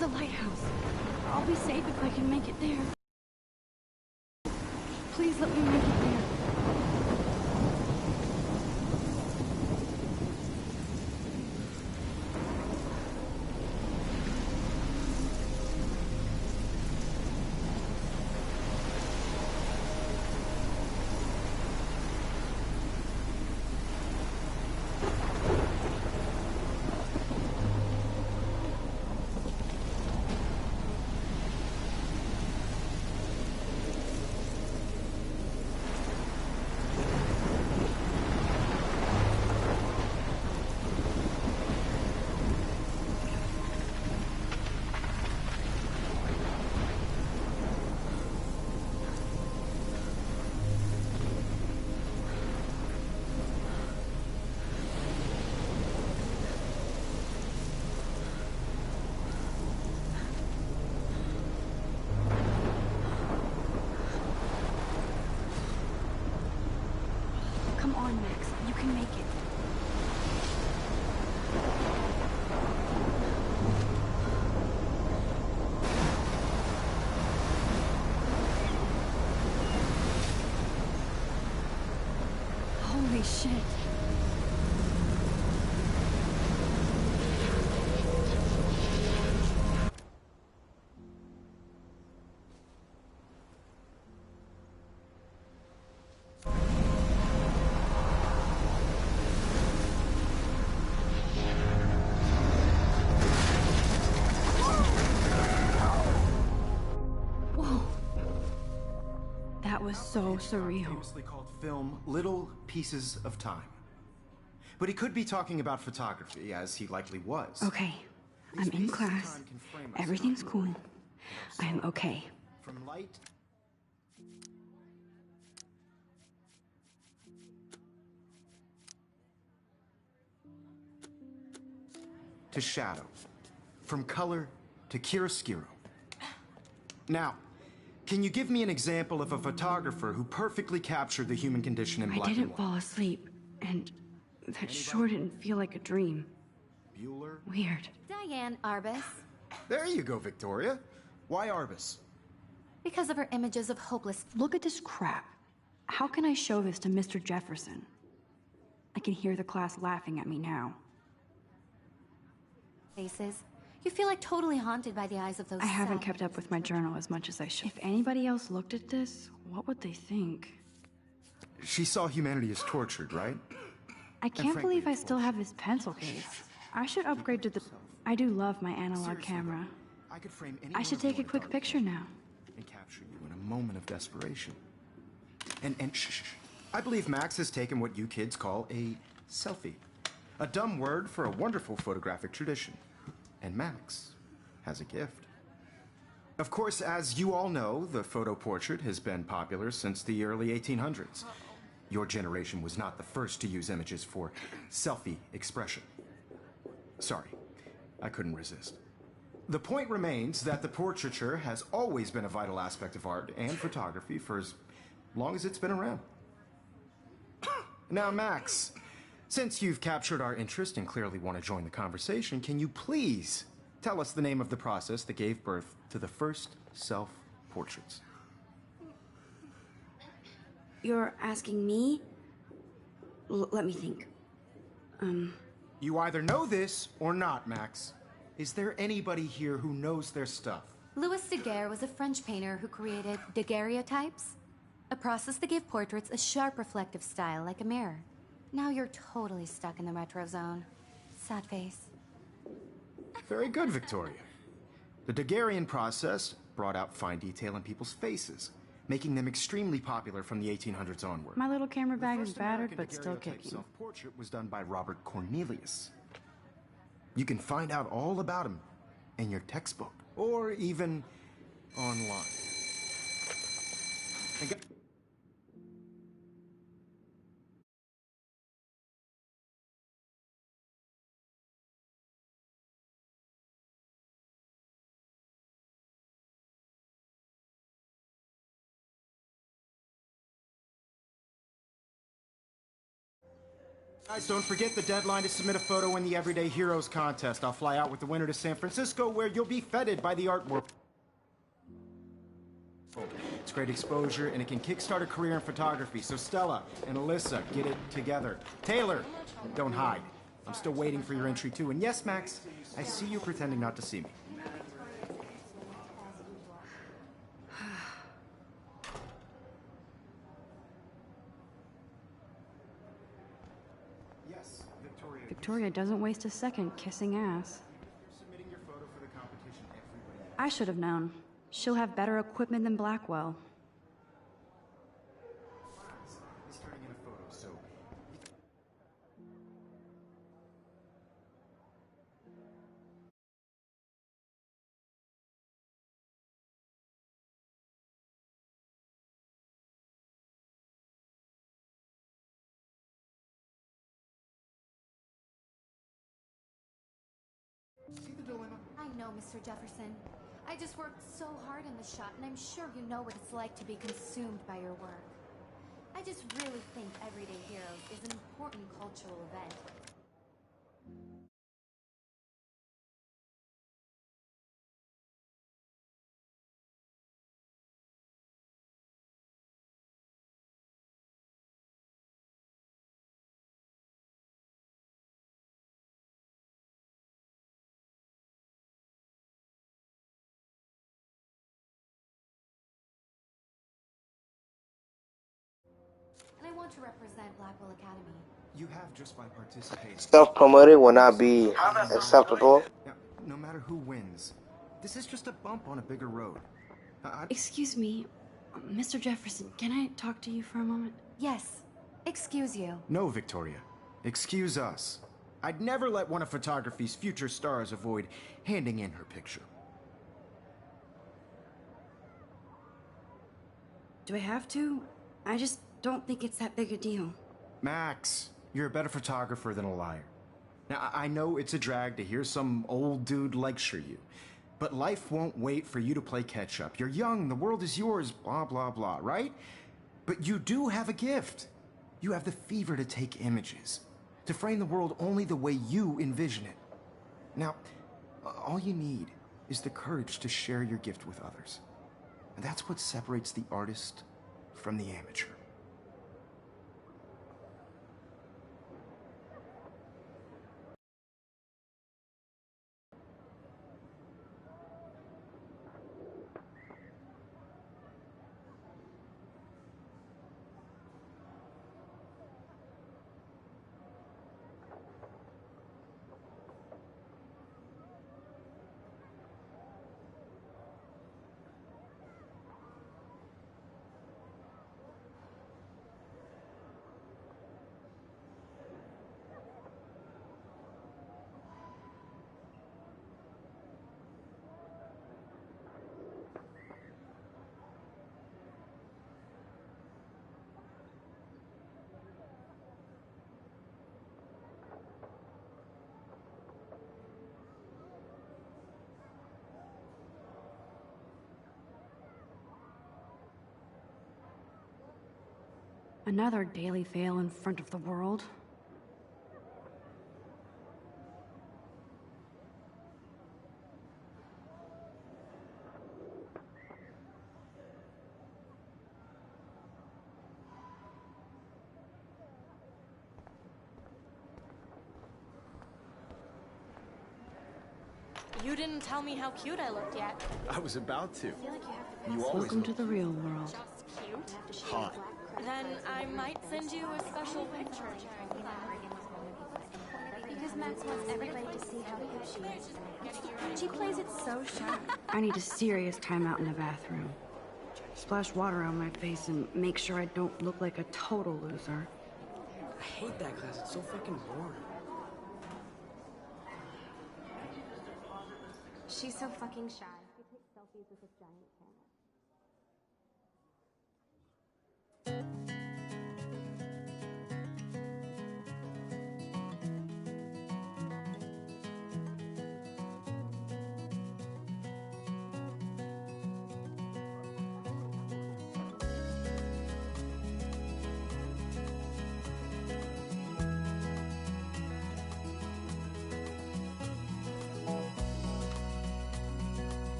the lighthouse. I'll be safe if I can make it there. Please let me make it there. Come on, Max. You can make it. Holy shit. That was so surreal. Famously called film Little Pieces of Time. But he could be talking about photography, as he likely was. Okay, I'm in class. Everything's cool. I'm okay. From light to shadow, from color to chiaroscuro. Now, can you give me an example of a photographer who perfectly captured the human condition in black I and didn't white? fall asleep, and that sure didn't feel like a dream. Bueller? Weird. Diane Arbus. There you go, Victoria. Why Arbus? Because of her images of hopeless Look at this crap. How can I show this to Mr. Jefferson? I can hear the class laughing at me now. faces. You feel like totally haunted by the eyes of those I haven't sad kept up with my journal as much as I should. If anybody else looked at this, what would they think? She saw humanity as tortured, right? I can't frankly, believe I it's still have this pencil case. I should upgrade to the... I do love my analog Seriously, camera. I could frame any I should take a quick picture now. and capture you in a moment of desperation. And shh. I believe Max has taken what you kids call a selfie. A dumb word for a wonderful photographic tradition. And Max has a gift. Of course, as you all know, the photo portrait has been popular since the early 1800s. Your generation was not the first to use images for selfie expression. Sorry, I couldn't resist. The point remains that the portraiture has always been a vital aspect of art and photography for as long as it's been around. Now, Max, since you've captured our interest and clearly want to join the conversation, can you please tell us the name of the process that gave birth to the first self-portraits? You're asking me? Let me think. You either know this or not, Max. Is there anybody here who knows their stuff? Louis Daguerre was a French painter who created daguerreotypes, a process that gave portraits a sharp reflective style like a mirror. Now you're totally stuck in the retro zone. Sad face. Very good, Victoria. The Daguerrean process brought out fine detail in people's faces, making them extremely popular from the 1800s onward. My little camera The bag first is battered, American but still daguerreotype kicking. self-portrait was done by Robert Cornelius. You can find out all about him in your textbook, or even online. And Guys, don't forget the deadline to submit a photo in the Everyday Heroes contest. I'll fly out with the winner to San Francisco, where you'll be feted by the art world. It's great exposure, and it can kickstart a career in photography. So Stella and Alyssa, get it together. Taylor, don't hide. I'm still waiting for your entry, too. And yes, Max, I see you pretending not to see me. Yes, Victoria. Victoria doesn't waste a second kissing ass. You're submitting your photo for the competition, everybody. I should have known. She'll have better equipment than Blackwell. He's turning in a photo, so... See the dilemma? I know, Mr. Jefferson. I just worked so hard on the shot, and I'm sure you know what it's like to be consumed by your work. I just really think Everyday Heroes is an important cultural event. And I want to represent Blackwell Academy. You have just by participating. Self-promoting will not be acceptable. Now, no matter who wins, this is just a bump on a bigger road. Excuse me, Mr. Jefferson, can I talk to you for a moment? Yes. Excuse you. No, Victoria. Excuse us. I'd never let one of photography's future stars avoid handing in her picture. Do I have to? I just don't think it's that big a deal. Max, you're a better photographer than a liar. Now, I know it's a drag to hear some old dude lecture you, but life won't wait for you to play catch-up. You're young, the world is yours, blah, blah, blah, right? But you do have a gift. You have the fever to take images, to frame the world only the way you envision it. Now, all you need is the courage to share your gift with others. And that's what separates the artist from the amateur. Another daily fail in front of the world. You didn't tell me how cute I looked yet. I was about to. I feel like you have to You always Welcome to the real world. just cute. hot. Then I might send you a special picture. Because Max wants everybody to see how cute she is. She plays it so sharp. I need a serious timeout in the bathroom. Splash water on my face and make sure I don't look like a total loser. I hate that class. It's so fucking boring. She's so fucking shy. She takes selfies with this giant camera.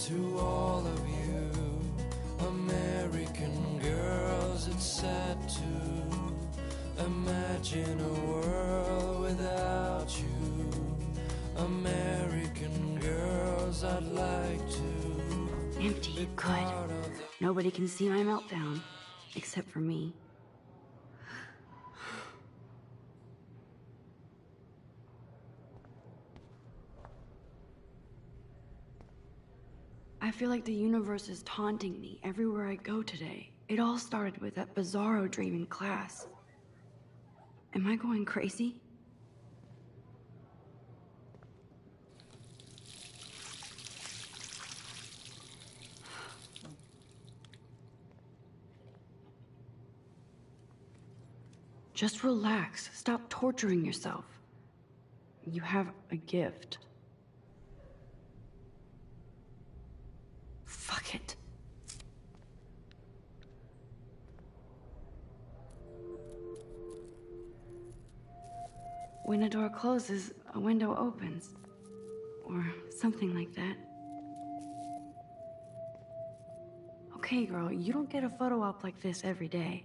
To all of you American girls, it's sad to imagine a world without you. American girls, I'd like to Empty, good. Nobody can see my meltdown, except for me. I feel like the universe is taunting me everywhere I go today. It all started with that bizarro dream in class. Am I going crazy? Just relax. Stop torturing yourself. You have a gift. Fuck it. When a door closes, a window opens. Or something like that. Okay, girl, you don't get a photo op like this every day.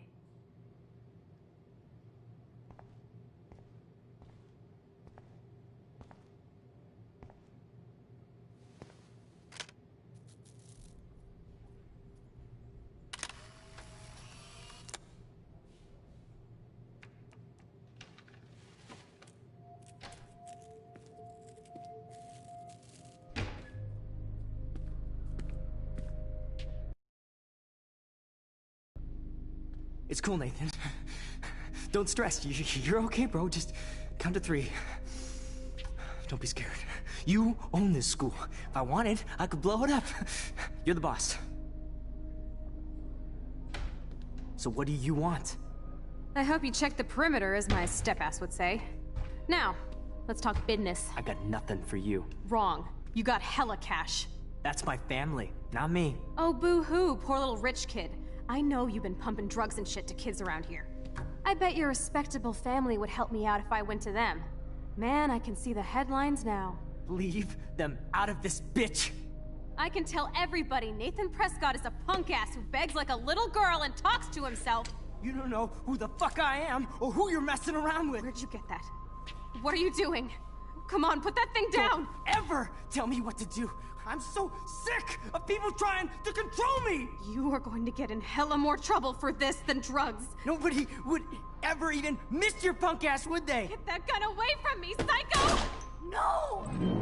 It's cool, Nathan. Don't stress. You're okay, bro. Just count to 3. Don't be scared. You own this school. If I wanted, I could blow it up. You're the boss. So what do you want? I hope you checked the perimeter, as my step-ass would say. Now, let's talk business. I got nothing for you. Wrong. You got hella cash. That's my family, not me. Oh, boo-hoo, poor little rich kid. I know you've been pumping drugs and shit to kids around here. I bet your respectable family would help me out if I went to them. Man, I can see the headlines now. Leave them out of this bitch! I can tell everybody Nathan Prescott is a punk ass who begs like a little girl and talks to himself. You don't know who the fuck I am or who you're messing around with. Where'd you get that? What are you doing? Come on, put that thing down! Don't ever tell me what to do! I'm so sick of people trying to control me! You are going to get in hella more trouble for this than drugs. Nobody would ever even miss your punk ass, would they? Get that gun away from me, psycho! No!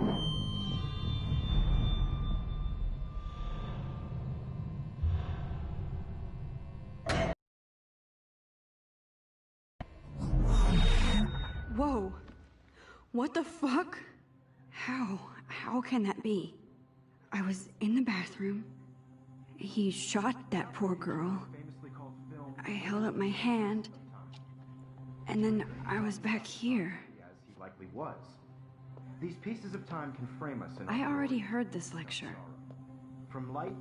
Whoa. What the fuck? How can that be? I was in the bathroom. He shot that poor girl. I held up my hand. And then I was back here. As he likely was. These pieces of time can frame us in I already heard this lecture. From light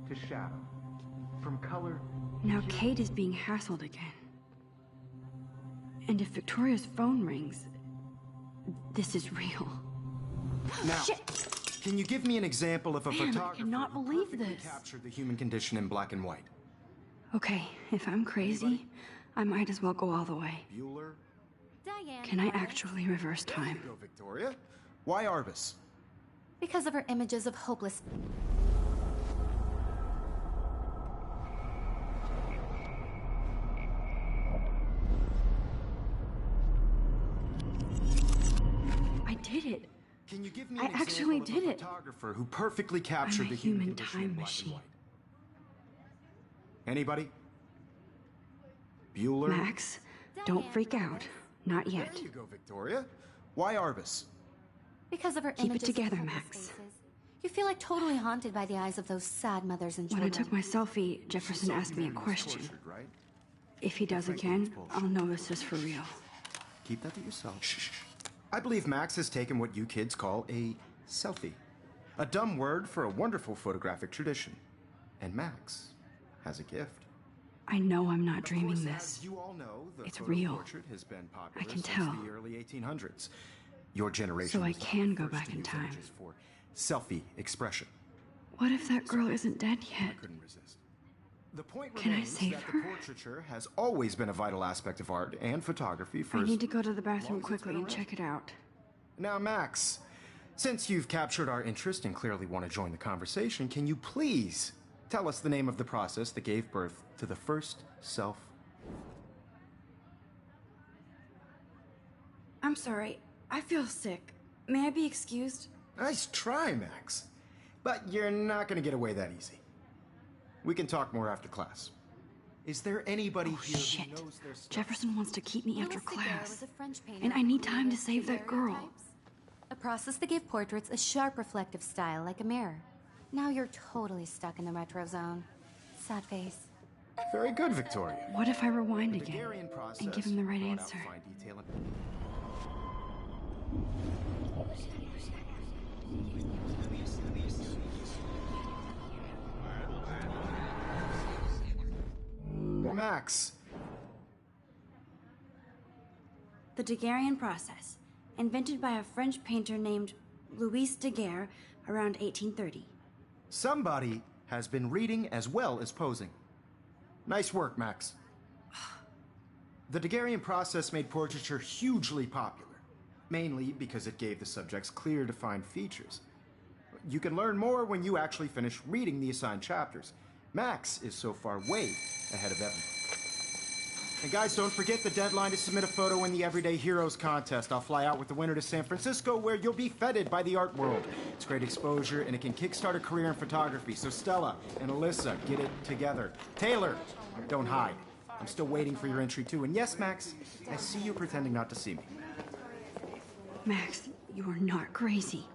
to shadow. From color. Now Kate is being hassled again. And if Victoria's phone rings, this is real. Now, Shit! can you give me an example of a Man, I photographer cannot who believe perfectly this. captured the human condition in black and white? Okay, if I'm crazy, I might as well go all the way. Bueller? Diane. Can I actually reverse time? Go, Victoria. Why Arbus? Because of her images of hopeless. I did it. Can you give me I an actually example did of a it. photographer who perfectly captured I'm a the human human condition in time black machine. and white? Anybody? Bueller? Max, don't freak out. Not yet. There you go, Victoria. Why Arbus? Because of her Keep it images together, of hopeless Max. faces. You feel like totally haunted by the eyes of those sad mothers and When children. I took my selfie, Jefferson asked me a question. Tortured, right? If he does again, I'll know this is for real. Keep that to yourself. Shh. I believe Max has taken what you kids call a selfie. A dumb word for a wonderful photographic tradition. And Max has a gift. I know I'm not Of dreaming course, this. as you all know, the It's photo real. portrait has been popular I can since tell. the early 1800s. Your generation So I was not can the go first back to in use time. images for selfie expression. What if that girl isn't dead yet? I couldn't resist. The point Can I remains save that her? the portraiture has always been a vital aspect of art and photography for I as need to go to the bathroom long as it's quickly been and around. check it out. Now, Max, since you've captured our interest and clearly want to join the conversation, can you please tell us the name of the process that gave birth to the first self? I'm sorry. I feel sick. May I be excused? Nice try, Max. But you're not going to get away that easy. We can talk more after class. Is there anybody here Shit. who knows their stuff? Jefferson wants to keep me after Louis Daguerre class. was a French painter And I who need time to created save that girl. daguerreotypes, a process that gave portraits a sharp reflective style like a mirror. Now you're totally stuck in the retro zone. Sad face. Very good, Victoria. What if I rewind The again Daguerrean process and give him the right brought out answer? fine detail and- Max, The Daguerrean process, invented by a French painter named Louis Daguerre around 1830. somebody has been reading as well as posing. Nice work, Max. The Daguerrean process made portraiture hugely popular, mainly because it gave the subjects clear, defined features. You can learn more when you actually finish reading the assigned chapters. Max is so far way ahead of Evan. And guys, don't forget the deadline to submit a photo in the Everyday Heroes contest. I'll fly out with the winner to San Francisco, where you'll be feted by the art world. It's great exposure, and it can kickstart a career in photography. So Stella and Alyssa, get it together. Taylor, don't hide. I'm still waiting for your entry, too. And yes, Max, I see you pretending not to see me. Max, you are not crazy.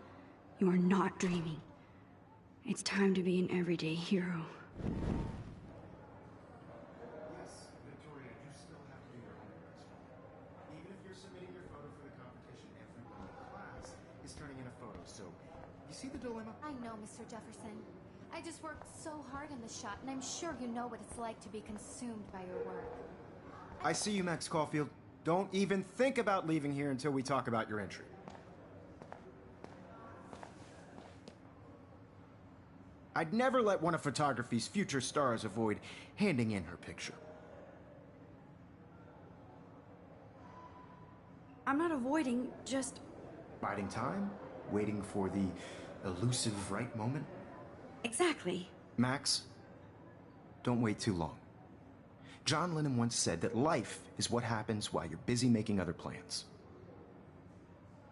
You are not dreaming. It's time to be an everyday hero. Yes, Victoria, you still have to do your homework. Even if you're submitting your photo for the competition, everyone in class is turning in a photo. So, you see the dilemma? I know, Mr. Jefferson. I just worked so hard in the shot, and I'm sure you know what it's like to be consumed by your work. I see you, Max Caulfield. Don't even think about leaving here until we talk about your entry. I'd never let one of photography's future stars avoid handing in her picture. I'm not avoiding, just... Biding time, waiting for the elusive right moment. Exactly. Max, don't wait too long. John Lennon once said that life is what happens while you're busy making other plans.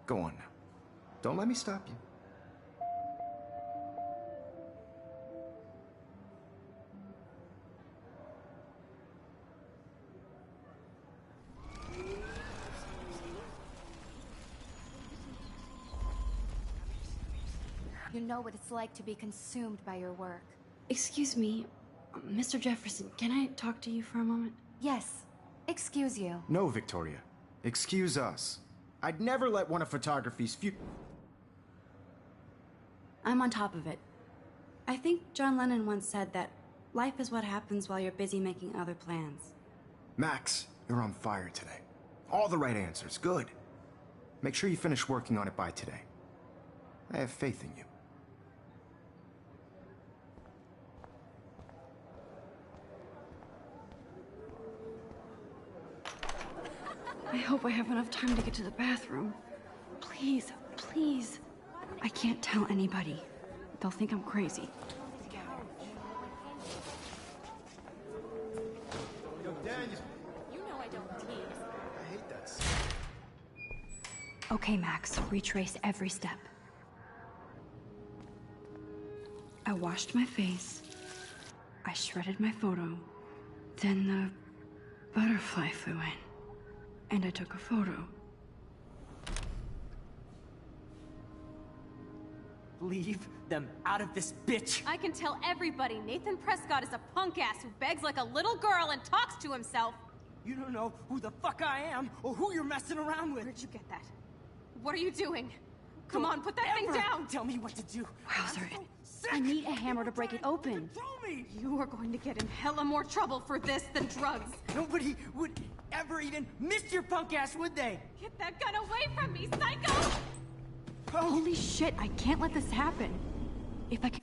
Go on now. Don't let me stop you. You know what it's like to be consumed by your work. Excuse me, Mr. Jefferson, can I talk to you for a moment? Yes. Excuse you. No, Victoria. Excuse us. I'd never let one of photography's I'm on top of it. I think John Lennon once said that life is what happens while you're busy making other plans. Max, you're on fire today. All the right answers. Good. Make sure you finish working on it by today. I have faith in you. I hope I have enough time to get to the bathroom. Please, please. I can't tell anybody. They'll think I'm crazy. You know I don't tease. I hate that. Okay, Max, retrace every step. I washed my face. I shredded my photo. Then the butterfly flew in. And I took a photo. Leave them out of this bitch! I can tell everybody Nathan Prescott is a punk ass who begs like a little girl and talks to himself. You don't know who the fuck I am or who you're messing around with. Where'd you get that? What are you doing? Come on, put that thing Ever down! Tell me what to do. Wowzer, I need a hammer to break it open. Throw me! You are going to get in hella more trouble for this than drugs. Nobody would ever even miss your punk ass, would they? Get that gun away from me, psycho! Holy shit, I can't let this happen. If I can...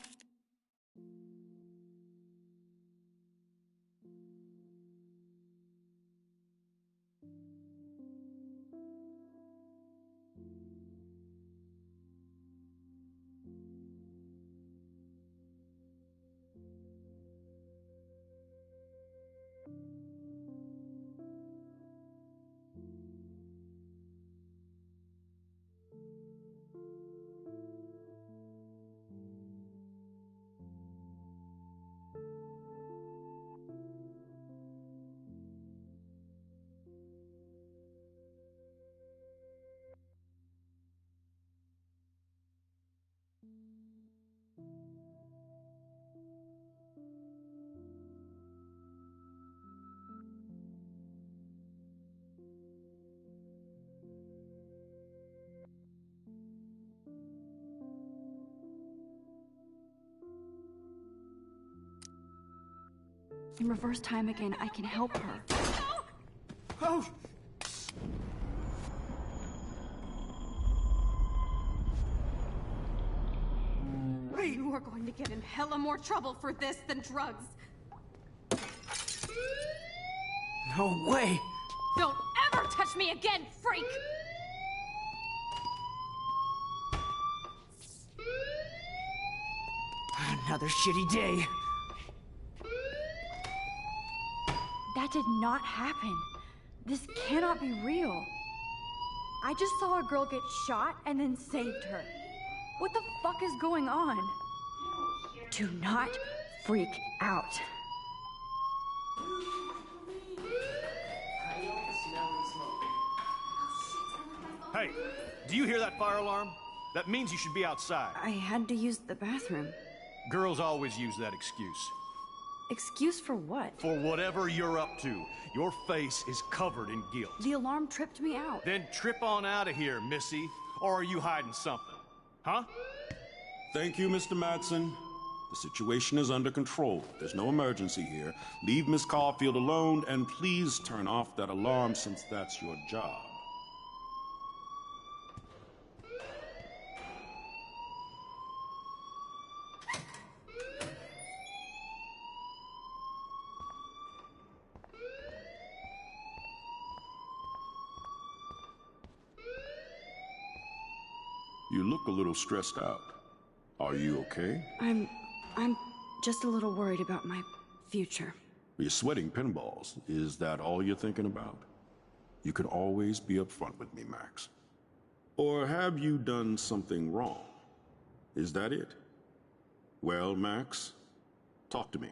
In reverse time again, I can help her. Oh! You are going to get in hella more trouble for this than drugs. No way! Don't ever touch me again, freak! Another shitty day. That did not happen. This cannot be real. I just saw a girl get shot and then saved her. What the fuck is going on? Do not freak out. Hey, do you hear that fire alarm? That means you should be outside. I had to use the bathroom. Girls always use that excuse. Excuse for what? For whatever you're up to. Your face is covered in guilt. The alarm tripped me out. Then trip on out of here, Missy. Or are you hiding something? Huh? Thank you, Mr. Madsen. The situation is under control. There's no emergency here. Leave Miss Caulfield alone, and please turn off that alarm since that's your job. You look a little stressed out. Are you okay? I'm just a little worried about my future. You're sweating pinballs. Is that all you're thinking about? You can always be upfront with me, Max. Or have you done something wrong? Is that it? Well, Max, talk to me.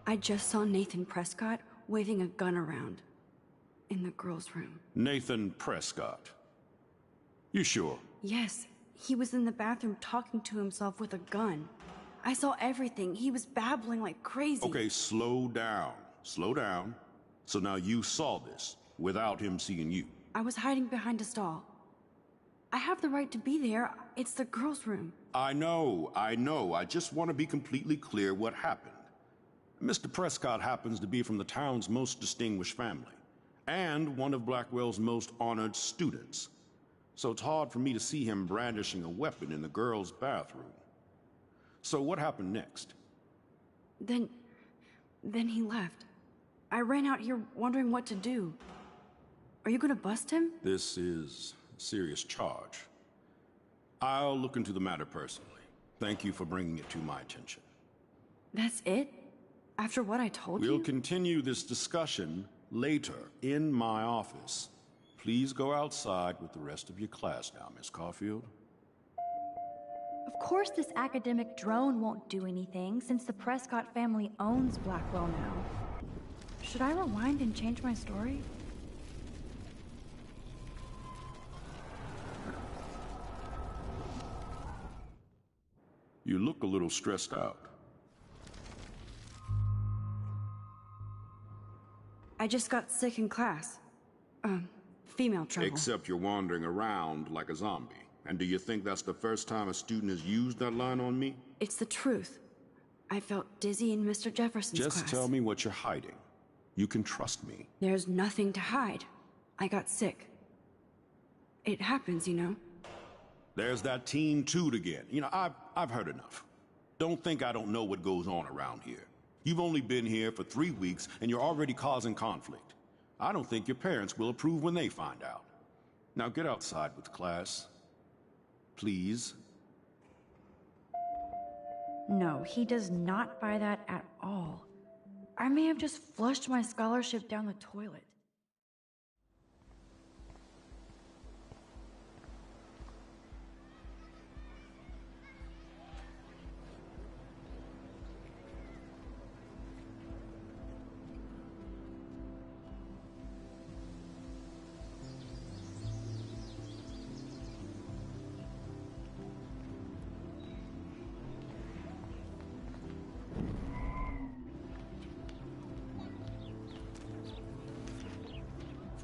I just saw Nathan Prescott waving a gun around in the girls' room. Nathan Prescott. You sure? Yes, he was in the bathroom talking to himself with a gun. I saw everything. He was babbling like crazy. Okay, slow down. Slow down. So now you saw this without him seeing you. I was hiding behind a stall. I have the right to be there. It's the girls' room. I know. I just want to be completely clear what happened. Mr. Prescott happens to be from the town's most distinguished family, and one of Blackwell's most honored students. So it's hard for me to see him brandishing a weapon in the girls' bathroom. So what happened next? Then he left. I ran out here wondering what to do. Are you gonna bust him? This is a serious charge. I'll look into the matter personally. Thank you for bringing it to my attention. That's it? After what I told you? We'll continue this discussion later in my office. Please go outside with the rest of your class now, Miss Caulfield. Of course this academic drone won't do anything, since the Prescott family owns Blackwell now. Should I rewind and change my story? You look a little stressed out. I just got sick in class. Female trouble. Except you're wandering around like a zombie. And do you think that's the first time a student has used that line on me? It's the truth. I felt dizzy in Mr. Jefferson's class. Just tell me what you're hiding. You can trust me. There's nothing to hide. I got sick. It happens, you know. There's that teen toot again. You know, I've heard enough. Don't think I don't know what goes on around here. You've only been here for 3 weeks, and you're already causing conflict. I don't think your parents will approve when they find out. Now get outside with class. Please. No, he does not buy that at all. I may have just flushed my scholarship down the toilet.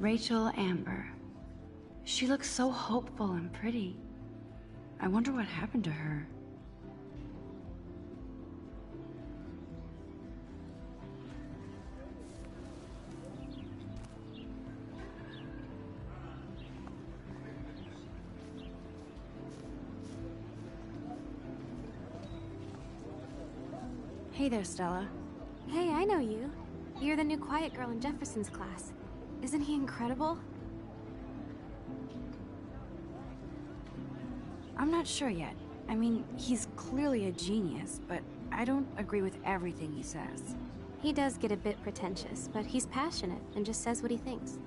Rachel Amber. She looks so hopeful and pretty. I wonder what happened to her. Hey there, Stella. Hey, I know you. You're the new quiet girl in Jefferson's class. Isn't he incredible? I'm not sure yet. I mean, he's clearly a genius, but I don't agree with everything he says. He does get a bit pretentious, but he's passionate and just says what he thinks.